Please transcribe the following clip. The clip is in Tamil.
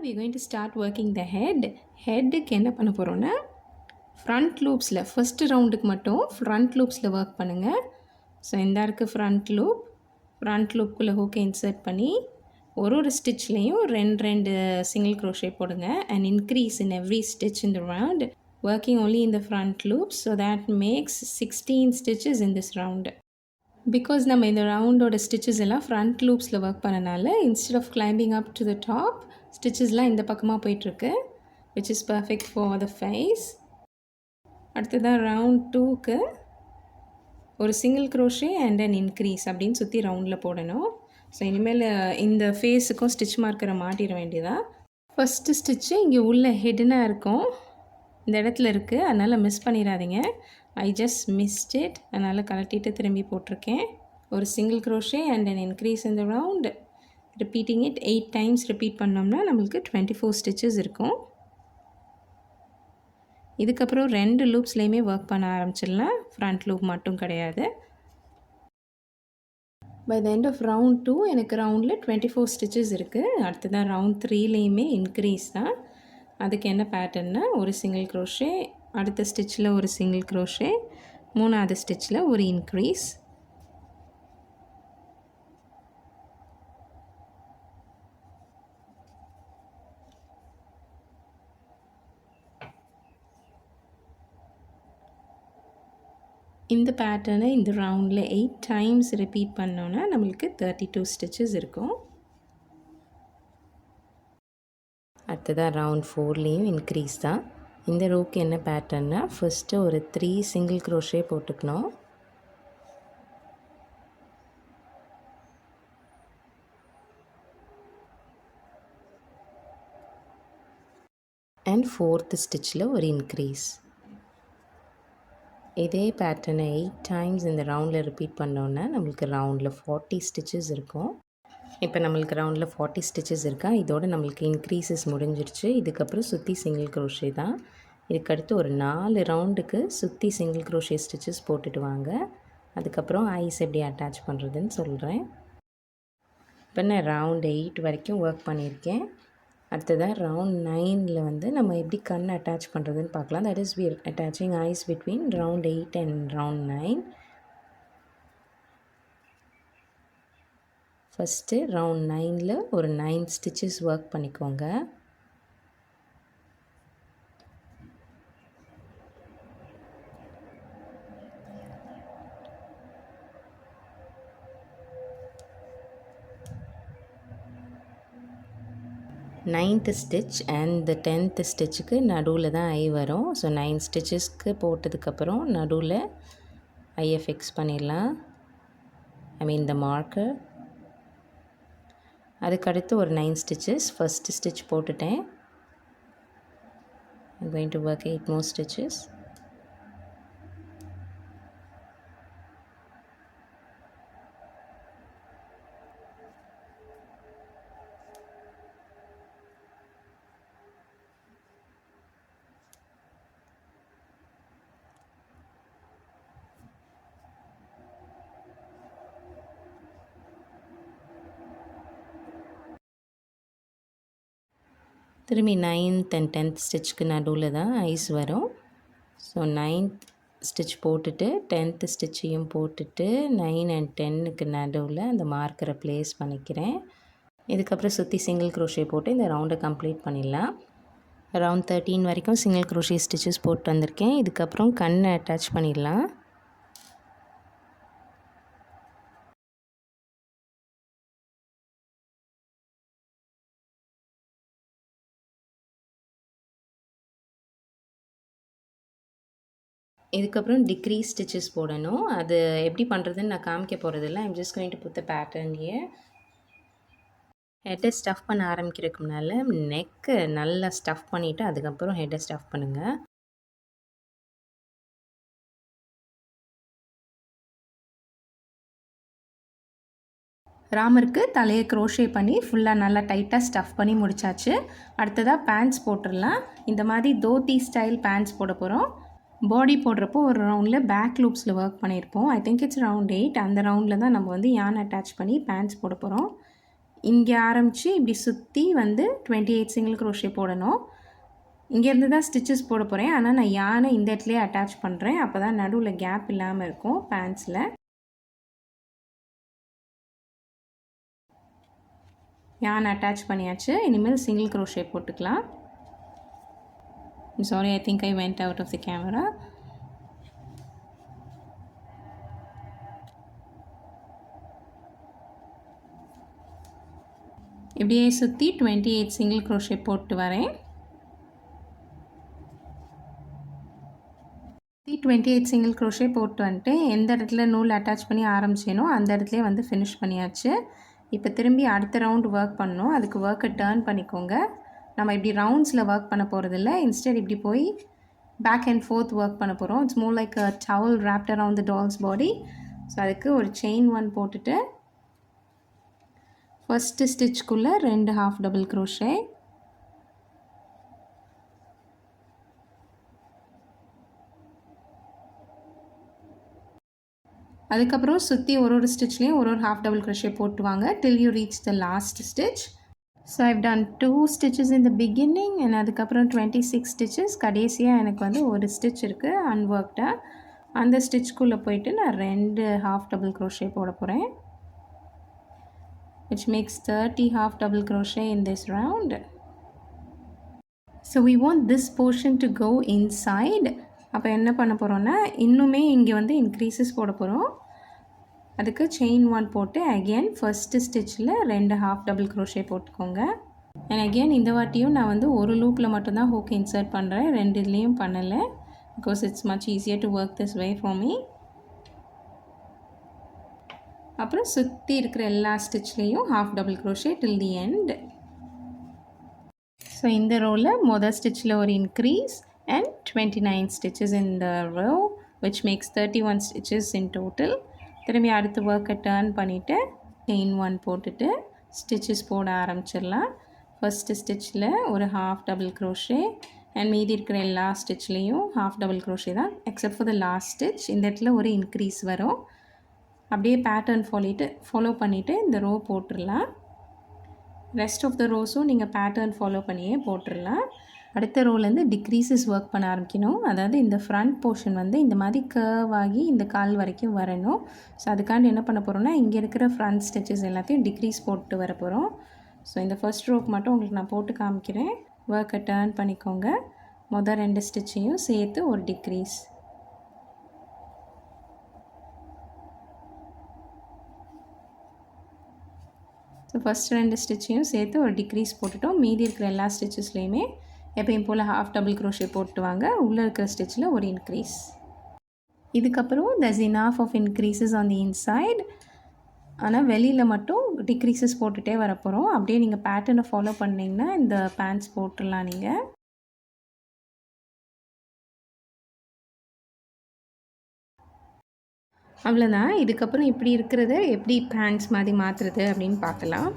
we are going to start working the head. ஹெட்டுக்கு என்ன பண்ண போகிறோன்னா ஃப்ரண்ட் லூப்ஸில் ஃபஸ்ட்டு ரவுண்டுக்கு மட்டும் ஃப்ரண்ட் லூப்ஸில் ஒர்க் பண்ணுங்கள். ஸோ இந்த இருக்குது ஃப்ரண்ட் லூப்புக்குள்ளே ஹூக்கை இன்சர்ட் பண்ணி ஒரு ஸ்டிச்லேயும் ரெண்டு சிங்கிள் க்ரோஷே போடுங்க. And increase in every stitch in the round, working only in the front loops, so that makes 16 stitches in this round. Because நம்ம இந்த ரவுண்டோட ஸ்டிச்சஸ் எல்லாம் ஃப்ரண்ட் லூப்ஸில் ஒர்க் பண்ணனால instead of climbing up to the top ஸ்டிச்சஸ்லாம் இந்த பக்கமாக போயிட்டுருக்கு, which is perfect for the face. அடுத்ததான் ரவுண்ட் 2க்கு ஒரு single crochet and an increase அப்படின்னு சுற்றி ரவுண்டில் போடணும். ஸோ இனிமேல் இந்த ஃபேஸுக்கும் ஸ்டிச் மார்க்கரை மாட்டிட வேண்டியதாக. ஃபஸ்ட்டு ஸ்டிச்சு இங்கே உள்ள ஹெட்டுனாக இருக்கும், இந்த இடத்துல இருக்குது, அதனால் மிஸ் பண்ணிடாதீங்க. I just missed it, அதனால் கலட்டிட்டு திரும்பி போட்டிருக்கேன். ஒரு single crochet and an increase in the round, repeating it 8 times repeat பண்ணோம்னா நம்மளுக்கு 24 ஸ்டிச்சஸ் இருக்கும். இதுக்கப்புறம் 2 லூப்ஸ்லேயுமே ஒர்க் பண்ண ஆரம்பிச்சிடலாம், ஃப்ரண்ட் லூப் மட்டும் கிடையாது. By the end of round 2 எனக்கு ரவுண்டில் 24 ஸ்டிச்சஸ் இருக்குது. அடுத்ததான் ரவுண்ட் 3லேயுமே இன்க்ரீஸ் தான். அதுக்கு என்ன பேட்டர்ன்னா ஒரு சிங்கிள் க்ரோஷே, அடுத்த ஸ்டிச்சில் ஒரு சிங்கிள் க்ரோஷே, மூணாவது ஸ்டிச்சில் ஒரு இன்க்ரீஸ். இந்த பேட்டர்னை இந்த ரவுண்டில் 8 டைம்ஸ் ரிப்பீட் பண்ணோன்னா நம்மளுக்கு 32 ஸ்டிச்சஸ் இருக்கும். அடுத்ததாக ரவுண்ட் 4லேயும் இன்க்ரீஸ் தான். இந்த ரோக்கு என்ன பேட்டர்னா ஃபஸ்ட்டு ஒரு 3 சிங்கிள் க்ரோஷே போட்டுக்கணும். அண்ட் 4th ஸ்டிச்சில் ஒரு இன்க்ரீஸ். இதே பேட்டர்னை 8 டைம்ஸ் இந்த ரவுண்டில் ரிப்பீட் பண்ணோன்னா நம்மளுக்கு ரவுண்டில் 40 ஸ்டிச்சஸ் இருக்கும். இப்போ நம்மளுக்கு ரவுண்டில் 40 ஸ்டிச்சஸ் இருக்கா, இதோடு நம்மளுக்கு இன்க்ரீசஸ் முடிஞ்சிருச்சு. இதுக்கப்புறம் சுற்றி சிங்கிள் க்ரோஷே தான். இதுக்கடுத்து ஒரு 4 ரவுண்டுக்கு சுற்றி சிங்கிள் க்ரோஷே ஸ்டிச்சஸ் போட்டுட்டு வாங்க. அதுக்கப்புறம் ஐஸ் எப்படி அட்டாச் பண்ணுறதுன்னு சொல்கிறேன். இப்போ நான் ரவுண்ட் 8 வரைக்கும் ஒர்க் பண்ணியிருக்கேன். அடுத்ததாக ரவுண்ட் 9ல் வந்து நம்ம எப்படி கண் அட்டாச் பண்ணுறதுன்னு பார்க்கலாம். That is we are attaching eyes between round 8 and round 9. First round 9ல் ஒரு 9 ஸ்டிச்சஸ் ஒர்க் பண்ணிக்கோங்க. நைன்த்து ஸ்டிச் அண்ட் 10th ஸ்டிச்சுக்கு நடுவில் தான் ஐ வரும். ஸோ 9 ஸ்டிச்சஸ்க்கு போட்டதுக்கப்புறம் நடுவில் ஐயை ஃபிக்ஸ் பண்ணிடலாம், ஐ மீன் த மார்க்கர். அதுக்கடுத்து ஒரு 9 ஸ்டிச்சஸ், ஃபஸ்ட்டு ஸ்டிச் போட்டுட்டேன். I'm going to work 8 more stitches. திரும்பி 9th and 10th ஸ்டிச்சுக்கு நடுவில் தான் ஐஸ் வரும். ஸோ 9th ஸ்டிச் போட்டுட்டு 10th ஸ்டிச்சையும் போட்டுட்டு 9 and 10க்கு நடுவில் அந்த மார்க்கரை ப்ளேஸ் பண்ணிக்கிறேன். இதுக்கப்புறம் சுற்றி சிங்கிள் க்ரோஷே போட்டு இந்த ரவுண்டை கம்ப்ளீட் பண்ணிடலாம். ரவுண்ட் 13 வரைக்கும் சிங்கிள் க்ரோஷே ஸ்டிச்சஸ் போட்டு வந்திருக்கேன். இதுக்கப்புறம் கண்ணை அட்டாச் பண்ணிடலாம். இதுக்கப்புறம் டிக்ரீஸ் ஸ்டிச்சஸ் போடணும். அது எப்படி பண்ணுறதுன்னு நான் காமிக்க போகிறதில்ல. I'm just going to put the pattern here. ஹெட்டை ஸ்டஃப் பண்ண ஆரம்பிக்கிறதுக்கு முன்னால் நெக்கை நல்லா ஸ்டஃப் பண்ணிவிட்டு அதுக்கப்புறம் ஹெட்டை ஸ்டஃப் பண்ணுங்கள். ராமருக்கு தலையை க்ரோஷே பண்ணி ஃபுல்லாக நல்லா டைட்டாக ஸ்டஃப் பண்ணி முடிச்சாச்சு. அடுத்ததாக பேண்ட்ஸ் போட்டுடலாம். இந்த மாதிரி தோத்தி ஸ்டைல் பேண்ட்ஸ் போட போகிறோம். பாடி போடுறப்போ ஒரு ரவுண்டில் பேக் லூப்ஸில் ஒர்க் பண்ணியிருப்போம். I think it's round 8. அந்த ரவுண்டில் தான் நம்ம வந்து யான் அட்டாச் பண்ணி பேண்ட்ஸ் போட போகிறோம். இங்கே ஆரம்பித்து இப்படி சுற்றி வந்து 28 சிங்கிள் க்ரோஷே போடணும். இங்கேருந்து தான் ஸ்டிச்சஸ் போட போகிறேன். ஆனால் நான் யானை இந்த இடத்துலையே அட்டாச் பண்ணுறேன். அப்போ தான் நடுவில் கேப் இல்லாமல் இருக்கும் பேண்ட்ஸில். யானை அட்டாச் பண்ணியாச்சு. இனிமேல் சிங்கிள் க்ரோஷே போட்டுக்கலாம். Sorry, I think I went out of the camera. இப்படியே சுற்றி 28 சிங்கிள் க்ரோஷே போட்டு வரேன். 28 சிங்கிள் க்ரோஷே போட்டு வந்துட்டு எந்த இடத்துல நூல் அட்டாச் பண்ணி ஆரம்பிச்சேனோ அந்த இடத்துலேயே வந்து ஃபினிஷ் பண்ணியாச்சு. இப்போ திரும்பி அடுத்த ரவுண்ட் ஒர்க் பண்ணணும். அதுக்கு ஒர்க்கை டர்ன் பண்ணிக்கோங்க. நம்ம இப்படி ரவுண்ட்ஸில் ஒர்க் பண்ண போகிறதில்ல. இன்ஸ்டெட் இப்படி போய் பேக் அண்ட் ஃபோர்த் ஒர்க் பண்ண போகிறோம். It's more like a towel wrapped around the doll's body. So அதுக்கு ஒரு செயின் 1 போட்டுட்டு ஃபஸ்ட்டு ஸ்டிச்சுக்குள்ளே 2 half double crochet, அதுக்கப்புறம் சுற்றி ஒரு ஸ்டிச்லேயும் ஒரு half double crochet போட்டு வாங்க till you reach the last stitch. So I've done 2 stitches in the beginning and அதுக்கப்புறம் 26 stitches. கடைசியாக எனக்கு வந்து ஒரு ஸ்டிச் இருக்குது அன்வொர்க்டாக. அந்த ஸ்டிச்சுக்குள்ளே போயிட்டு நான் 2 half double crochet போட போகிறேன், which makes 30 half double crochet in this round. So we want this portion to go inside. அப்போ என்ன பண்ண போகிறோன்னா இன்னுமே இங்கே வந்து இன்க்ரீசஸ் போட போகிறோம். அதுக்கு செயின் 1 போட்டு அகெயின் ஃபஸ்ட்டு ஸ்டிச்சில் 2 half double crochet போட்டுக்கோங்க. அண்ட் அகெயின் இந்த வாட்டியும் நான் வந்து ஒரு லூப்பில் மட்டும்தான் ஹூக் இன்சர்ட் பண்ணுறேன், 2 இதுலேயும் பண்ணலை. Because it's much easier to work this way for me. அப்புறம் சுற்றி இருக்கிற எல்லா ஸ்டிச்லேயும் half double crochet till the end. So இந்த ரோவில் மொதல் ஸ்டிச்சில் ஒரு increase and 29 stitches in the row, which makes 31 stitches in total. திரும்பி அடுத்து ஒர்க்கை டர்ன் பண்ணிவிட்டு செயின் 1 போட்டுட்டு ஸ்டிச்சஸ் போட ஆரம்பிச்சிடலாம். ஃபஸ்ட்டு ஸ்டிச்சில் ஒரு half double crochet அண்ட் மீதி இருக்கிற எல்லா ஸ்டிச்லேயும் half double crochet தான், except for the last stitch. இந்த இடத்துல ஒரு இன்க்ரீஸ் வரும். அப்படியே பேட்டர்ன் ஃபாலோ பண்ணிவிட்டு இந்த ரோ போட்டுடலாம். ரெஸ்ட் ஆஃப் த ரோஸும் நீங்கள் பேட்டர்ன் ஃபாலோ பண்ணியே போட்டுடலாம். அடுத்த ரோலேருந்து டிக்ரீசஸ் ஒர்க் பண்ண ஆரம்பிக்கணும். அதாவது இந்த ஃப்ரண்ட் போர்ஷன் வந்து இந்த மாதிரி கர்வ் ஆகி இந்த கால் வரைக்கும் வரணும். ஸோ அதுக்காண்டி என்ன பண்ண போகிறோம்னா இங்கே இருக்கிற ஃப்ரண்ட் ஸ்டிச்சஸ் எல்லாத்தையும் டிக்ரீஸ் போட்டு வர போகிறோம். ஸோ இந்த ஃபர்ஸ்ட் ரோக்கு மட்டும் உங்களுக்கு நான் போட்டு காமிக்கிறேன். ஒர்க்கை டர்ன் பண்ணிக்கோங்க. மொதல் 2 ஸ்டிச்சையும் சேர்த்து ஒரு டிக்ரீஸ். ஸோ ஃபஸ்ட் 2 ஸ்டிச்சையும் சேர்த்து ஒரு டிக்ரீஸ் போட்டுட்டோம். மீதி இருக்கிற எல்லா ஸ்டிச்சஸ்லேயுமே எப்பயும் போல் half double crochet போட்டு வாங்க. உள்ளே இருக்கிற ஸ்டிச்சில் ஒரு இன்க்ரீஸ். இதுக்கப்புறம் there's enough of increases on the inside. ஆனால் வெளியில் மட்டும் டிக்ரீசஸ் போட்டுகிட்டே வர போகிறோம். அப்படியே நீங்கள் பேட்டர்னை ஃபாலோ பண்ணிங்கன்னா இந்த பேண்ட்ஸ் போட்டுடலாம். நீங்கள் அவ்வளோதான். இதுக்கப்புறம் இப்படி இருக்கிறத எப்படி பேண்ட்ஸ் மாதிரி மாற்றுறது அப்படின்னு பார்க்கலாம்.